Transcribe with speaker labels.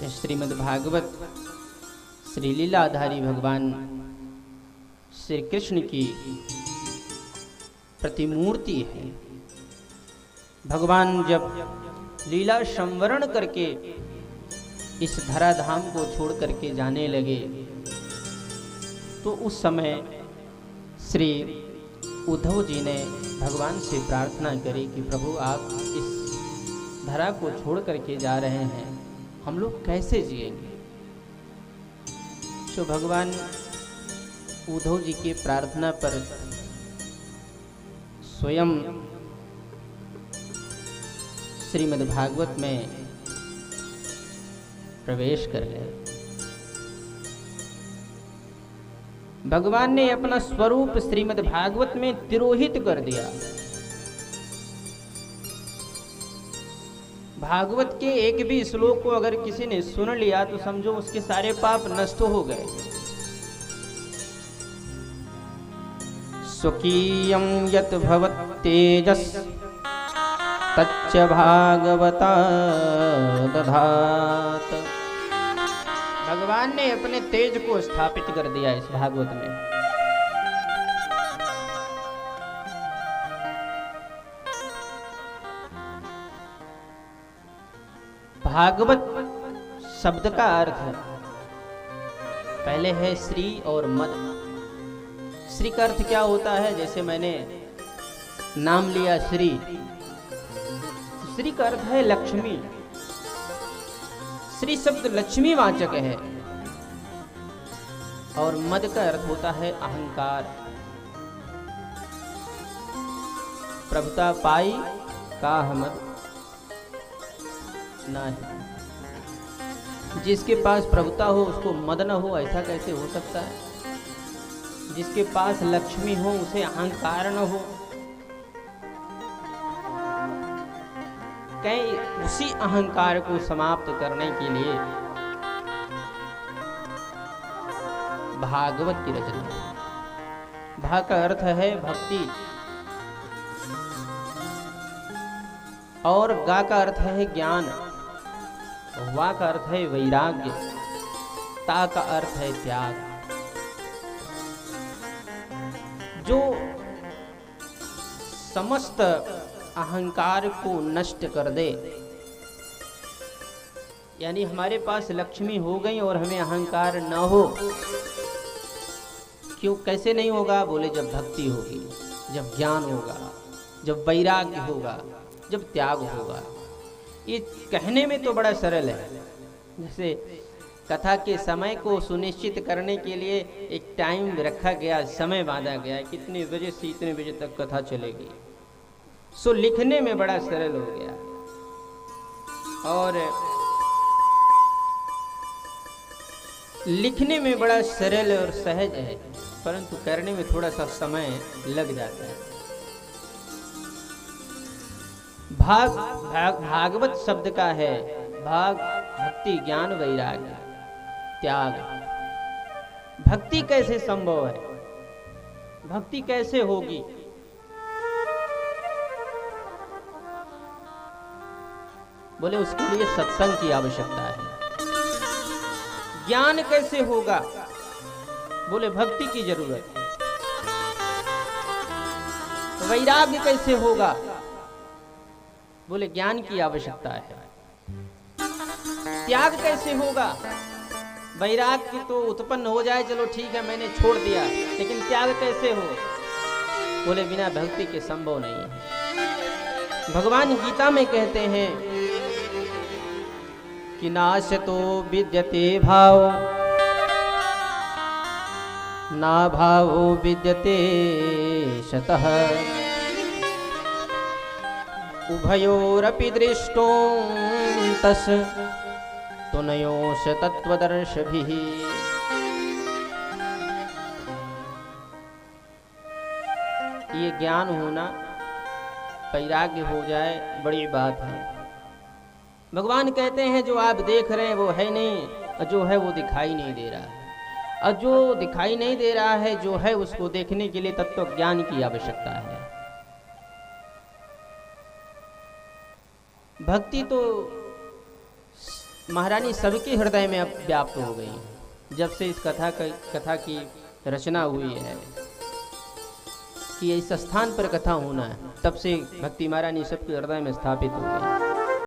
Speaker 1: श्रीमद् भागवत श्री लीलाधारी भगवान श्री कृष्ण की प्रतिमूर्ति है। भगवान जब लीला संवरण करके इस धराधाम को छोड़ करके जाने लगे तो उस समय श्री उद्धव जी ने भगवान से प्रार्थना करी कि प्रभु आप इस धरा को छोड़ करके जा रहे हैं, हम लोग कैसे जिएंगे। तो भगवान उद्धव जी की प्रार्थना पर स्वयं श्रीमद् भागवत में प्रवेश कर गए। भगवान ने अपना स्वरूप श्रीमद् भागवत में तिरोहित कर दिया। भागवत के एक भी श्लोक को अगर किसी ने सुन लिया तो समझो उसके सारे पाप नष्ट हो गए। स्वकीयं यत् भवत्तेजस् तच्च भागवता दधात। भगवान ने अपने तेज को स्थापित कर दिया इस भागवत में। भागवत शब्द का अर्थ है, पहले है श्री और मद। श्री का अर्थ क्या होता है, जैसे मैंने नाम लिया श्री, श्री का अर्थ है लक्ष्मी। श्री शब्द लक्ष्मी वाचक है। और मद का अर्थ होता है अहंकार। प्रभुता पाई का मद नहीं। जिसके पास प्रभुता हो उसको मद न हो, ऐसा कैसे हो सकता है। जिसके पास लक्ष्मी हो उसे अहंकार न हो। कहीं उसी अहंकार को समाप्त करने के लिए भागवत की रचना। भा का अर्थ है भक्ति और गा का अर्थ है ज्ञान, वा का अर्थ है वैराग्य, ता का अर्थ है त्याग। जो समस्त अहंकार को नष्ट कर दे, यानी हमारे पास लक्ष्मी हो गई और हमें अहंकार न हो। क्यों, कैसे नहीं होगा? बोले जब भक्ति होगी, जब ज्ञान होगा, जब वैराग्य होगा, जब त्याग होगा। ये कहने में तो बड़ा सरल है। जैसे कथा के समय को सुनिश्चित करने के लिए एक टाइम रखा गया, समय बांधा गया, कितने बजे से इतने बजे तक कथा चलेगी। सो लिखने में बड़ा सरल हो गया और लिखने में बड़ा सरल और सहज है, परंतु करने में थोड़ा सा समय लग जाता है। भागवत शब्द का है भाग, भक्ति, ज्ञान, वैराग्य, त्याग। भक्ति कैसे संभव है, भक्ति कैसे होगी? बोले उसके लिए सत्संग की आवश्यकता है। ज्ञान कैसे होगा? बोले भक्ति की जरूरत है। वैराग्य कैसे होगा? बोले ज्ञान की आवश्यकता है। त्याग कैसे होगा? वैराग्य तो उत्पन्न हो जाए, चलो ठीक है मैंने छोड़ दिया, लेकिन त्याग कैसे हो? बोले बिना भक्ति के संभव नहीं है। भगवान गीता में कहते हैं कि नाशतो विद्यते भाव, ना भावो विद्यते शतः, उभयोरपि दृष्टो तस् तुनयोश तत्वदर्शिभिः। ये ज्ञान होना, वैराग्य हो जाए, बड़ी बात है। भगवान कहते हैं जो आप देख रहे हैं वो है नहीं, और जो है वो दिखाई नहीं दे रहा है। और जो दिखाई नहीं दे रहा है, जो है उसको देखने के लिए तत्व ज्ञान की आवश्यकता है। भक्ति तो महारानी सबके हृदय में अब व्याप्त हो गई। जब से इस कथा की रचना हुई है कि इस स्थान पर कथा होना है, तब से भक्ति महारानी सबके हृदय में स्थापित हो गई।